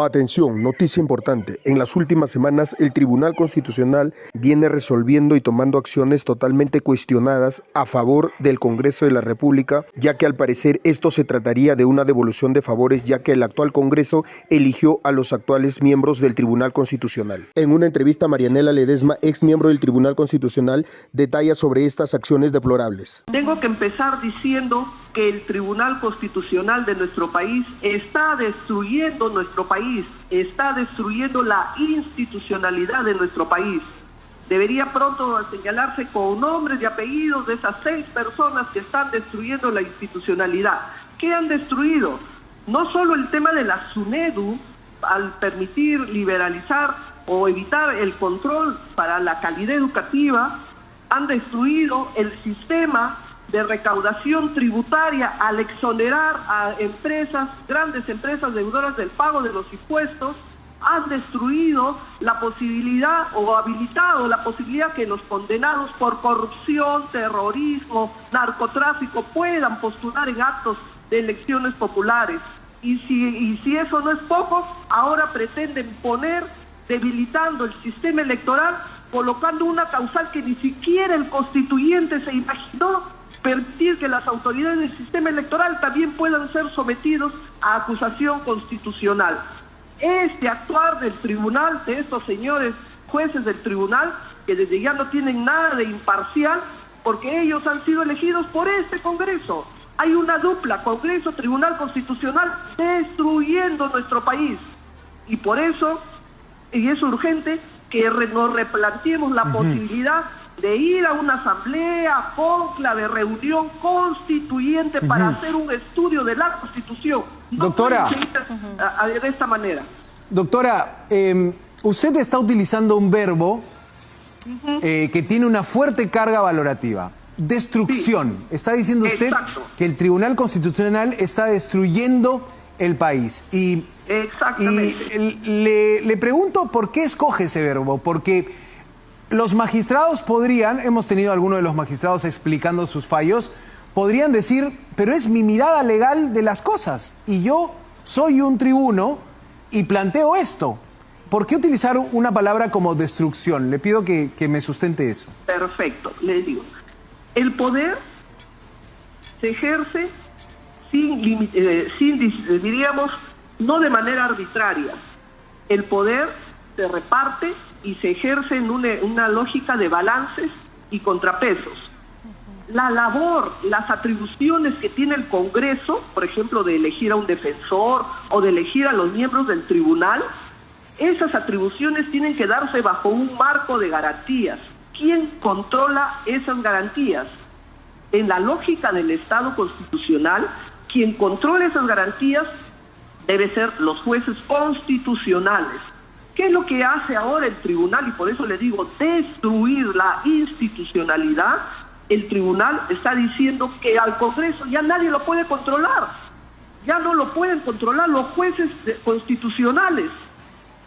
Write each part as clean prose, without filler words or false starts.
Atención, noticia importante. En las últimas semanas, el Tribunal Constitucional viene resolviendo y tomando acciones totalmente cuestionadas a favor del Congreso de la República, ya que al parecer esto se trataría de una devolución de favores, ya que el actual Congreso eligió a los actuales miembros del Tribunal Constitucional. En una entrevista, Marianela Ledesma, ex miembro del Tribunal Constitucional, detalla sobre estas acciones deplorables. Tengo que empezar diciendo que el Tribunal Constitucional de nuestro país está destruyendo nuestro país, está destruyendo la institucionalidad de nuestro país. Debería pronto señalarse con nombres y apellidos de esas 6 personas que están destruyendo la institucionalidad. ¿Qué han destruido? No solo el tema de la SUNEDU, al permitir liberalizar o evitar el control para la calidad educativa, han destruido el sistema de recaudación tributaria al exonerar a empresas, grandes empresas deudoras del pago de los impuestos, han destruido la posibilidad o habilitado la posibilidad que los condenados por corrupción, terrorismo, narcotráfico puedan postular en actos de elecciones populares. Y si eso no es poco, ahora pretenden poner, debilitando el sistema electoral, colocando una causal que ni siquiera el constituyente se imaginó, permitir que las autoridades del sistema electoral también puedan ser sometidos a acusación constitucional. Este actuar del tribunal, de estos señores jueces del tribunal, que desde ya no tienen nada de imparcial, porque ellos han sido elegidos por este Congreso. Hay una dupla, Congreso, Tribunal Constitucional, destruyendo nuestro país. Y por eso, y es urgente que nos replanteemos la posibilidad de ir a una asamblea, conclave, reunión constituyente para hacer un estudio de la Constitución. No doctora, de esta manera. Doctora, usted está utilizando un verbo que tiene una fuerte carga valorativa. Destrucción. Sí. Está diciendo usted que el Tribunal Constitucional está destruyendo el país. Exactamente. Y le pregunto por qué escoge ese verbo, porque los magistrados podrían, hemos tenido algunos de los magistrados explicando sus fallos, podrían decir, pero es mi mirada legal de las cosas y yo soy un tribuno y planteo esto. ¿Por qué utilizar una palabra como destrucción? Le pido que me sustente eso. Perfecto, le digo. El poder se ejerce diríamos, no de manera arbitraria. El poder se reparte y se ejerce en una lógica de balances y contrapesos. La labor, las atribuciones que tiene el Congreso, por ejemplo, de elegir a un defensor o de elegir a los miembros del tribunal, esas atribuciones tienen que darse bajo un marco de garantías. ¿Quién controla esas garantías? En la lógica del Estado constitucional, quien controla esas garantías debe ser los jueces constitucionales. ¿Qué es lo que hace ahora el tribunal? Y por eso le digo, destruir la institucionalidad. El tribunal está diciendo que al Congreso ya nadie lo puede controlar. Ya no lo pueden controlar los jueces constitucionales.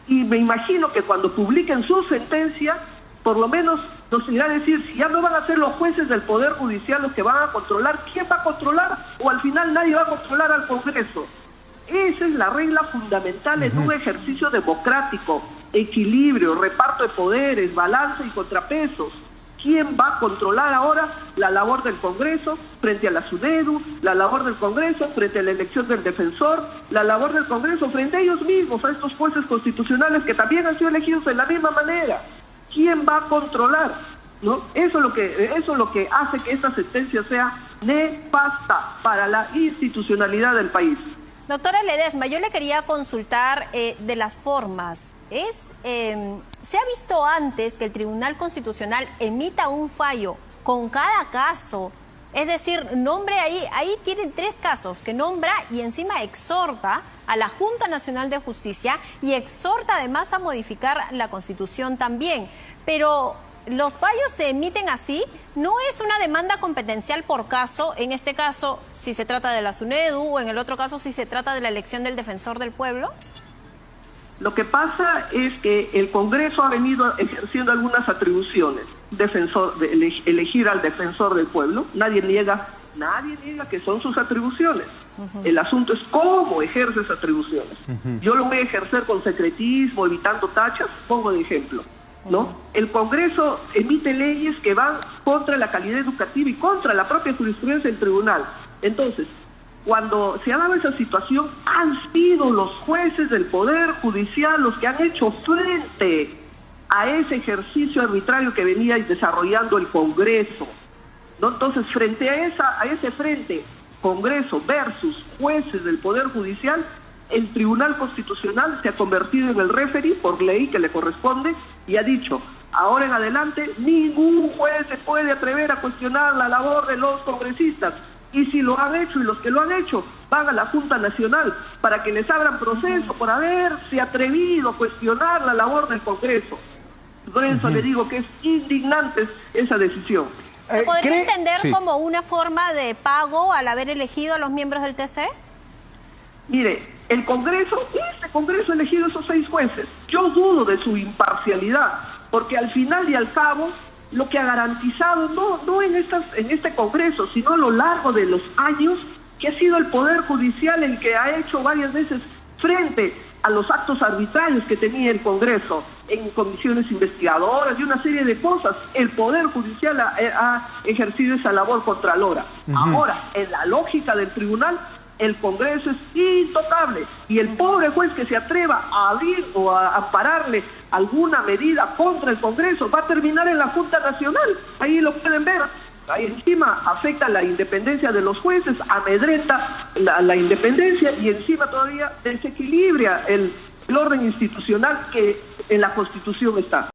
Y me imagino que cuando publiquen su sentencia, por lo menos nos irá a decir, si ya no van a ser los jueces del Poder Judicial los que van a controlar, ¿quién va a controlar? O al final nadie va a controlar al Congreso. Esa es la regla fundamental en un ejercicio democrático: equilibrio, reparto de poderes, balance y contrapesos. ¿Quién va a controlar ahora la labor del Congreso frente a la SUNEDU, la labor del Congreso frente a la elección del defensor, la labor del Congreso frente a ellos mismos, a estos jueces constitucionales que también han sido elegidos de la misma manera? ¿Quién va a controlar? ¿No? Eso es lo que hace que esta sentencia sea nefasta para la institucionalidad del país. Doctora Ledesma, yo le quería consultar de las formas. ¿Se ha visto antes que el Tribunal Constitucional emita un fallo con cada caso? Es decir, nombre ahí tienen 3 casos, que nombra y encima exhorta a la Junta Nacional de Justicia y exhorta además a modificar la Constitución también. Pero los fallos se emiten así, ¿no es una demanda competencial por caso? En este caso, si se trata de la SUNEDU, o en el otro caso, si se trata de la elección del defensor del pueblo. Lo que pasa es que el Congreso ha venido ejerciendo algunas atribuciones. Elegir al defensor del pueblo, nadie niega que son sus atribuciones. El asunto es cómo ejerce esas atribuciones. Yo lo voy a ejercer con secretismo, evitando tachas, pongo de ejemplo, ¿no? El Congreso emite leyes que van contra la calidad educativa y contra la propia jurisprudencia del tribunal. Entonces, cuando se ha dado esa situación, han sido los jueces del Poder Judicial los que han hecho frente a ese ejercicio arbitrario que venía desarrollando el Congreso, ¿no? Entonces, frente a ese frente, Congreso versus jueces del Poder Judicial, el Tribunal Constitucional se ha convertido en el referee por ley que le corresponde y ha dicho, ahora en adelante ningún juez se puede atrever a cuestionar la labor de los congresistas, y si lo han hecho y los que lo han hecho van a la Junta Nacional para que les abran proceso por haberse atrevido a cuestionar la labor del Congreso. Por eso le digo que es indignante esa decisión. ¿Se podría entender como una forma de pago al haber elegido a los miembros del TC? Mire, este Congreso ha elegido esos 6 jueces. Yo dudo de su imparcialidad, porque al final y al cabo, lo que ha garantizado, no en este Congreso, sino a lo largo de los años, que ha sido el Poder Judicial el que ha hecho varias veces frente a los actos arbitrarios que tenía el Congreso en comisiones investigadoras y una serie de cosas. El Poder Judicial ha ejercido esa labor contralora. Ahora, en la lógica del tribunal, el Congreso es intocable y el pobre juez que se atreva a abrir o a ampararle alguna medida contra el Congreso va a terminar en la Junta Nacional. Ahí lo pueden ver. Ahí encima afecta la independencia de los jueces, amedrenta la independencia y encima todavía desequilibra el orden institucional que en la Constitución está.